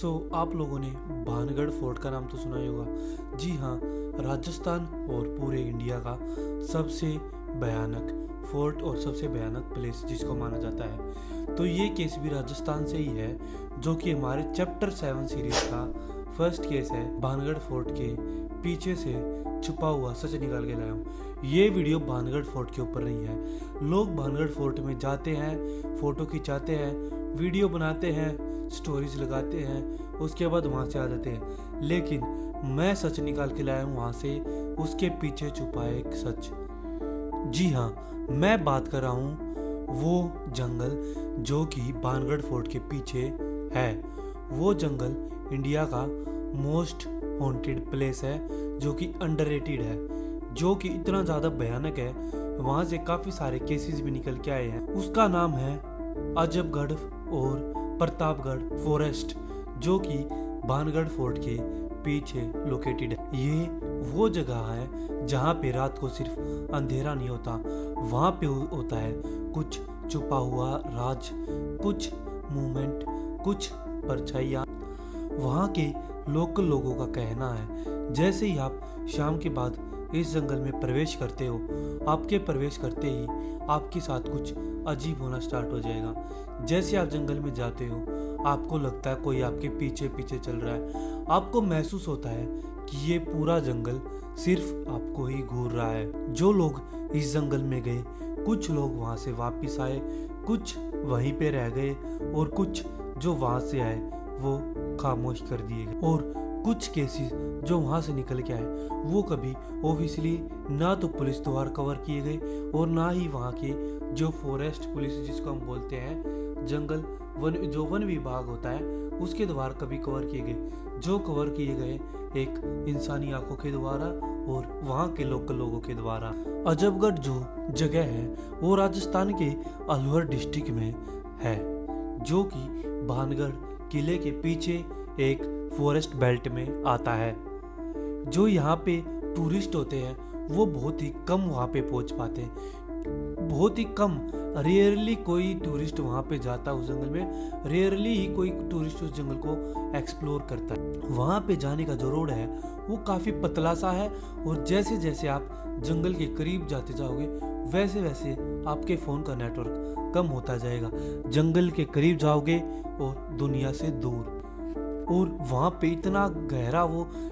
आप लोगों ने भानगढ़ फोर्ट का नाम तो सुना ही होगा। जी हाँ, राजस्थान और पूरे इंडिया का सबसे भयानक फोर्ट और सबसे भयानक प्लेस जिसको माना जाता है। तो ये केस भी राजस्थान से ही है, जो कि हमारे चैप्टर 7 सीरीज का फर्स्ट केस है। भानगढ़ फोर्ट के पीछे से छुपा हुआ सच निकाल के लाया हूँ। ये वीडियो भानगढ़ फोर्ट के ऊपर नहीं है। लोग भानगढ़ फोर्ट में जाते हैं, फोटो खिंचाते हैं, वीडियो बनाते हैं, स्टोरीज लगाते हैं, उसके बाद वहाँ से आ जाते हैं। लेकिन मैं सच निकाल के लाया हूँ वहाँ से, उसके पीछे छुपा है एक सच। जी हाँ, मैं बात कर रहा हूँ वो जंगल जो कि भानगढ़ फोर्ट के पीछे है। वो जंगल इंडिया का मोस्ट हॉन्टेड प्लेस है, जो कि अंडररेटेड है, जो कि इतना ज़्यादा भयानक है। वहाँ से काफ़ी सारे केसेस भी निकल के आए हैं। उसका नाम है अजबगढ़ और प्रतापगढ़ फॉरेस्ट, जो कि भानगढ़ फोर्ट के पीछे लोकेटेड है। ये वो जगह है जहाँ पे रात को सिर्फ अंधेरा नहीं होता, वहाँ पे होता है कुछ छुपा हुआ राज, कुछ मूवमेंट, कुछ परछाइयाँ। वहाँ के लोकल लोगों का कहना है जैसे ही आप शाम के बाद इस जंगल में प्रवेश करते हो, आपके प्रवेश करते ही आपके साथ कुछ अजीब होना स्टार्ट हो जाएगा। जैसे आप जंगल में जाते हो, आपको लगता है कोई आपके पीछे पीछे चल रहा है। आपको महसूस होता है कि ये पूरा जंगल सिर्फ आपको ही घूर रहा है। जो लोग इस जंगल में गए, कुछ लोग वहाँ से वापस आए, कुछ वहीं पे रह गए, और कुछ जो वहाँ से आए वो खामोश कर दिए गए। और कुछ केसेस जो वहाँ से निकल के आए वो कभी ऑब्वियसली ना तो पुलिस द्वारा कवर किए गए, और ना ही वहाँ के जो फॉरेस्ट पुलिस जिसको हम बोलते हैं, जंगल वन विभाग होता है, उसके द्वारा कभी कवर किए गए। जो कवर किए गए एक इंसानी आंखों के द्वारा और वहाँ के लोकल लोगों के द्वारा। अजबगढ़ जो जगह है वो राजस्थान के अलवर डिस्ट्रिक्ट में है, जो कि भानगढ़ किले के पीछे एक फॉरेस्ट बेल्ट में आता है। जो यहाँ पे टूरिस्ट होते हैं वो बहुत ही कम वहाँ पे पहुँच पाते हैं, बहुत ही कम। रेयरली कोई टूरिस्ट वहाँ पे जाता है उस जंगल में, रेयरली ही कोई टूरिस्ट उस जंगल को एक्सप्लोर करता है। वहाँ पे जाने का जो रोड है वो काफ़ी पतला सा है, और जैसे जैसे आप जंगल के करीब जाते जाओगे वैसे वैसे आपके फ़ोन का नेटवर्क कम होता जाएगा। जंगल के करीब जाओगे और दुनिया से दूर। और वहाँ पे इतना गहरा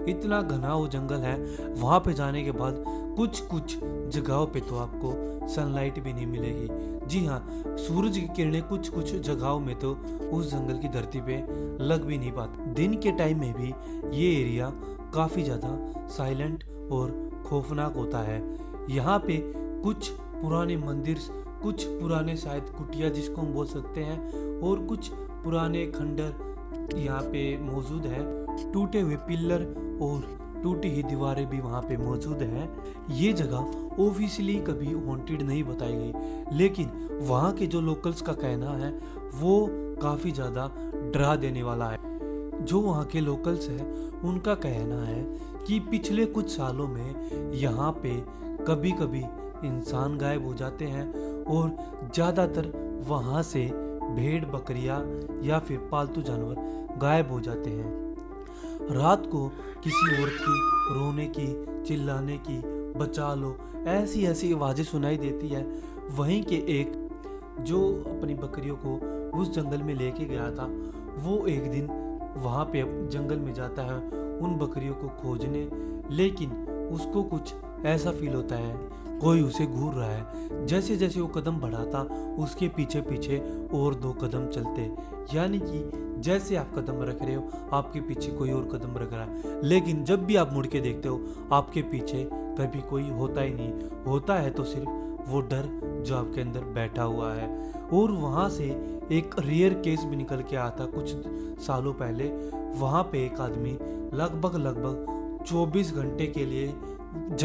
इतना घना वो जंगल है। वहाँ पे जाने के बाद कुछ कुछ जगहों पे तो आपको सनलाइट भी नहीं मिलेगी। जी हाँ, सूरज की किरणें कुछ कुछ जगहों में तो उस जंगल की धरती पे लग भी नहीं पाती। दिन के टाइम में भी ये एरिया काफ़ी ज़्यादा साइलेंट और खौफनाक होता है। यहाँ पे कुछ पुराने मंदिर, कुछ पुराने शायद कुटिया जिसको हम बोल सकते हैं, और कुछ पुराने खंडर यहाँ पे मौजूद है। टूटे हुए पिलर और टूटी हुई दीवारें भी वहाँ पे मौजूद हैं। ये जगह ऑफिशियली कभी हॉन्टेड नहीं बताई गई, लेकिन वहाँ के जो लोकल्स का कहना है वो काफ़ी ज़्यादा डरा देने वाला है। जो वहाँ के लोकल्स हैं उनका कहना है कि पिछले कुछ सालों में यहाँ पे कभी कभी इंसान गायब हो जाते हैं, और ज़्यादातर वहाँ से भेड़ बकरियां या फिर पालतू जानवर गायब हो जाते हैं। रात को किसी औरत की रोने की, चिल्लाने की, बचा लो, ऐसी ऐसी आवाज़ें सुनाई देती है। वहीं के एक जो अपनी बकरियों को उस जंगल में लेके गया था, वो एक दिन वहाँ पे जंगल में जाता है उन बकरियों को खोजने, लेकिन उसको कुछ ऐसा फील होता है कोई उसे घूर रहा है। जैसे जैसे वो कदम बढ़ाता उसके पीछे पीछे और 2 कदम चलते, यानी कि जैसे आप कदम रख रहे हो आपके पीछे कोई और कदम रख रहा है, लेकिन जब भी आप मुड़ के देखते हो आपके पीछे कभी कोई होता ही नहीं। होता है तो सिर्फ वो डर जो आपके अंदर बैठा हुआ है। और वहाँ से एक रेयर केस भी निकल के आता कुछ सालों पहले। वहाँ पे एक आदमी लगभग 24 घंटे के लिए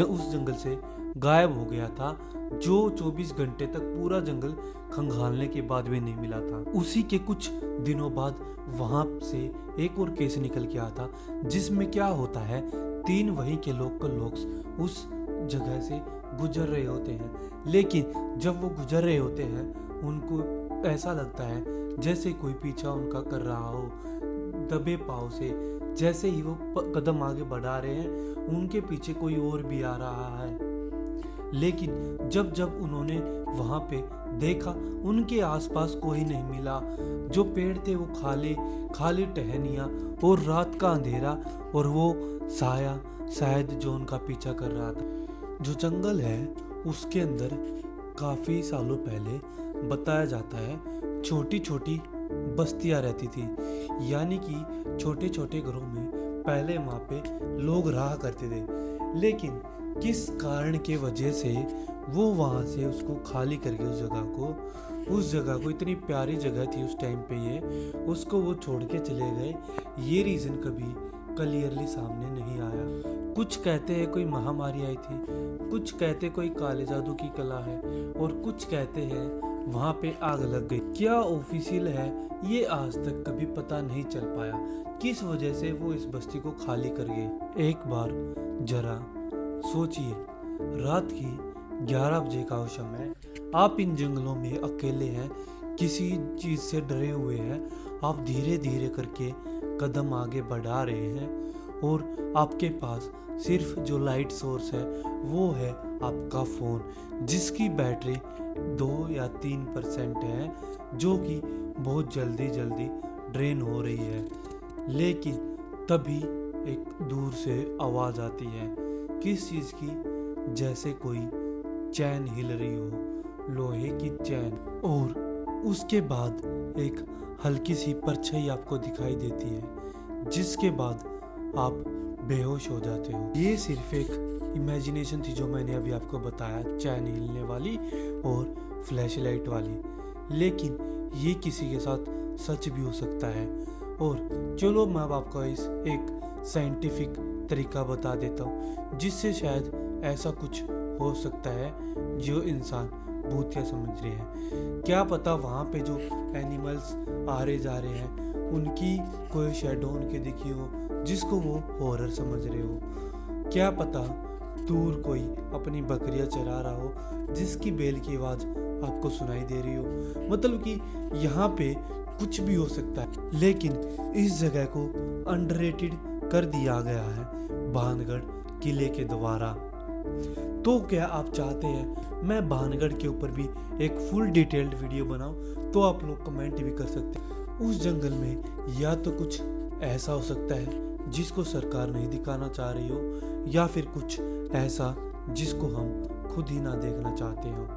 उस जंगल से गायब हो गया था, जो 24 घंटे तक पूरा जंगल खंगालने के बाद भी नहीं मिला था। उसी के कुछ दिनों बाद वहां से एक और केस निकल के आता, जिसमें क्या होता है 3 वहीं के लोकल लोग उस जगह से गुजर रहे होते हैं, लेकिन जब वो गुजर रहे होते हैं उनको ऐसा लगता है जैसे कोई पीछा उनका कर रहा हो। दबे पाँव से जैसे ही वो कदम आगे बढ़ा रहे हैं, उनके पीछे कोई और भी आ रहा है। लेकिन जब जब उन्होंने वहां पे देखा, उनके आसपास कोई नहीं मिला। जो पेड़ थे वो खाली खाली टहनियाँ और रात का अंधेरा और वो साया शायद जो उनका पीछा कर रहा था। जो जंगल है उसके अंदर काफी सालों पहले बताया जाता है छोटी छोटी बस्तियां रहती थी, यानी कि छोटे छोटे घरों में पहले वहाँ पे लोग रहा करते थे। लेकिन किस कारण के वजह से वो वहाँ से उसको खाली करके उस जगह को इतनी प्यारी जगह थी उस टाइम पे, ये उसको वो छोड़ के चले गए। ये रीज़न कभी क्लियरली सामने नहीं आया। कुछ कहते हैं कोई महामारी आई थी, कुछ कहते कोई काले जादू की कला है, और कुछ कहते हैं वहाँ पे आग लग गई। क्या ऑफिशियल है ये आज तक कभी पता नहीं चल पाया, किस वजह से वो इस बस्ती को खाली कर गए। एक बार जरा सोचिए, रात की 11 बजे का वो समय, आप इन जंगलों में अकेले हैं, किसी चीज से डरे हुए हैं। आप धीरे धीरे करके कदम आगे बढ़ा रहे हैं और आपके पास सिर्फ जो लाइट सोर्स है वो है आपका फ़ोन, जिसकी बैटरी 2 या 3% है, जो कि बहुत जल्दी जल्दी ड्रेन हो रही है। लेकिन तभी एक दूर से आवाज़ आती है, किस चीज़ की? जैसे कोई चैन हिल रही हो, लोहे की चैन, और उसके बाद एक हल्की सी परछाई आपको दिखाई देती है, जिसके बाद आप बेहोश हो जाते हो। ये सिर्फ एक इमेजिनेशन थी जो मैंने अभी आपको बताया, चैन हिलने वाली और फ्लैश लाइट वाली, लेकिन ये किसी के साथ सच भी हो सकता है। और चलो मैं अब आपको इस एक साइंटिफिक तरीका बता देता हूँ, जिससे शायद ऐसा कुछ हो सकता है जो इंसान भूतिया समझ रहे हैं। क्या पता वहाँ पे जो एनिमल्स आ रहे जा रहे हैं उनकी कोई शैडो उनके दिखी हो, जिसको वो हॉरर समझ रहे हो। क्या पता दूर कोई अपनी बकरियां चरा रहा हो, जिसकी बैल की आवाज़ आपको सुनाई दे रही हो। मतलब कि यहाँ पे कुछ भी हो सकता है, लेकिन इस जगह को अंडररेटेड कर दिया गया है भानगढ़ किले के द्वारा। तो क्या आप चाहते हैं मैं भानगढ़ के ऊपर भी एक फुल डिटेल्ड वीडियो बनाऊं? तो आप लोग कमेंट भी कर सकते हैं। उस जंगल में या तो कुछ ऐसा हो सकता है जिसको सरकार नहीं दिखाना चाह रही हो, या फिर कुछ ऐसा जिसको हम खुद ही ना देखना चाहते हो।